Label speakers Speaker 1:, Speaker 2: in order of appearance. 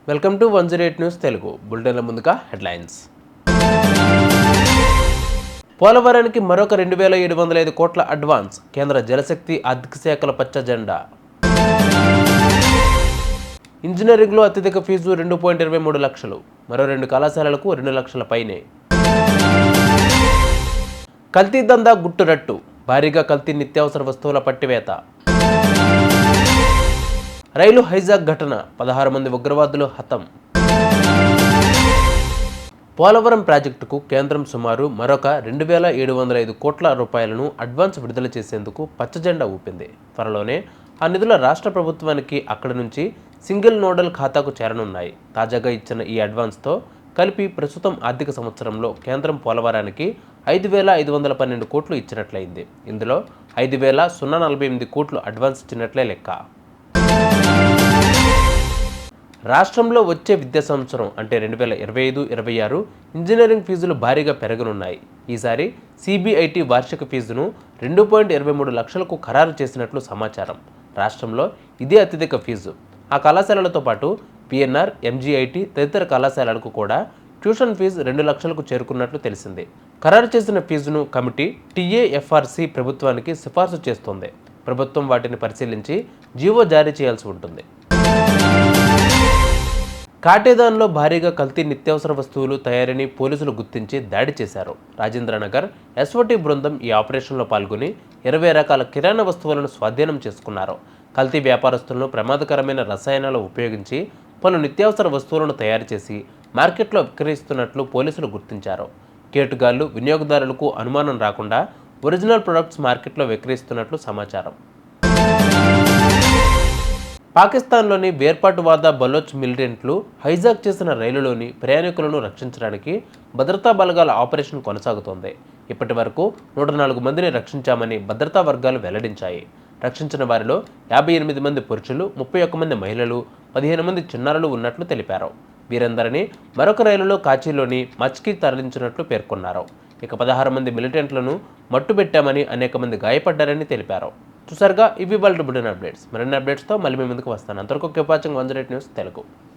Speaker 1: Welcome to 108 news Telugu బులెటిన్ల ముందుగా headlines. పోలవరానికి మరొక 2705 కోట్ల అడ్వాన్స్, కేంద్ర జలశక్తి ఆర్థిక శాఖల పచ్చ జెండా. ఇంజనీరింగ్లో అత్యధిక ఫీజు 2.23 లక్షలు, మరో 2 కళాశాలలకు 2 లక్షల పైనే. కల్తీ దందా గుట్టురట్టు, భారీగా కల్తీ నిత్యావసర వస్తువుల పట్టివేత. రైలు హైజాక్ ఘటన, 16 మంది ఉగ్రవాదులు హతం. పోలవరం ప్రాజెక్టుకు కేంద్రం సుమారు మరొక 2705 కోట్ల రూపాయలను అడ్వాన్స్ విడుదల చేసేందుకు పచ్చజెండా ఊపింది. త్వరలోనే ఆ నిధుల రాష్ట్ర ప్రభుత్వానికి అక్కడి నుంచి సింగిల్ నోడల్ ఖాతాకు చేరనున్నాయి. తాజాగా ఇచ్చిన ఈ అడ్వాన్స్తో కలిపి ప్రస్తుతం ఆర్థిక సంవత్సరంలో కేంద్రం పోలవరానికి 5512 కోట్లు ఇచ్చినట్లయింది. ఇందులో 5048 కోట్లు అడ్వాన్స్ ఇచ్చినట్లే లెక్క. రాష్ట్రంలో వచ్చే విద్యా సంవత్సరం అంటే 2025-26 ఇంజనీరింగ్ ఫీజులు భారీగా పెరగనున్నాయి. ఈసారి సిబిఐటి వార్షిక ఫీజును 2.23 లక్షలకు ఖరారు చేసినట్లు సమాచారం. రాష్ట్రంలో ఇదే అత్యధిక ఫీజు. ఆ కళాశాలలతో పాటు పిఎన్ఆర్, ఎంజీఐటి తదితర కళాశాలలకు కూడా ట్యూషన్ ఫీజు 2 లక్షలకు చేరుకున్నట్లు తెలిసింది. ఖరారు చేసిన ఫీజును కమిటీ టీఏఎఫ్ఆర్సి ప్రభుత్వానికి సిఫార్సు చేస్తోంది. ప్రభుత్వం వాటిని పరిశీలించి జీవో జారీ చేయాల్సి ఉంటుంది. కాటేదాన్లో భారీగా కల్తీ నిత్యావసర వస్తువులు తయారీని పోలీసులు గుర్తించి దాడి చేశారు. రాజేంద్రనగర్ ఎస్ఓటీ బృందం ఈ ఆపరేషన్లో పాల్గొని 20 రకాల కిరాణా వస్తువులను స్వాధీనం చేసుకున్నారు. కల్తీ వ్యాపారస్తులను ప్రమాదకరమైన రసాయనాలు ఉపయోగించి పలు నిత్యావసర వస్తువులను తయారు చేసి మార్కెట్లో విక్రయిస్తున్నట్లు పోలీసులు గుర్తించారు. కేటుగాళ్లు వినియోగదారులకు అనుమానం రాకుండా ఒరిజినల్ ప్రొడక్ట్స్ మార్కెట్లో విక్రయిస్తున్నట్లు సమాచారం. పాకిస్తాన్లోని వేర్పాటువాద బలోచ్ మిలిటెంట్లు హైజాక్ చేసిన రైలులోని ప్రయాణికులను రక్షించడానికి భద్రతా బలగాల ఆపరేషన్ కొనసాగుతోంది. ఇప్పటి వరకు 104 మందిని రక్షించామని భద్రతా వర్గాలు వెల్లడించాయి. రక్షించిన వారిలో 58 మంది పురుషులు, 31 మంది మహిళలు, 15 మంది చిన్నారులు ఉన్నట్లు తెలిపారు. వీరందరినీ మరొక రైలులో కాచీలోని మచ్కి తరలించినట్లు పేర్కొన్నారు. ఇక 16 మంది మిలిటెంట్లను మట్టుబెట్టామని, అనేక మంది గాయపడ్డారని తెలిపారు. చూసారుగా, ఇవి వాళ్ళ బులెటిన్ అప్డేట్స్. మరిన్ని అప్డేట్స్తో మళ్ళీ మీ ముందుకు వస్తాను. అంతవరకు కీప్ వాచింగ్ 108 న్యూస్ తెలుగు.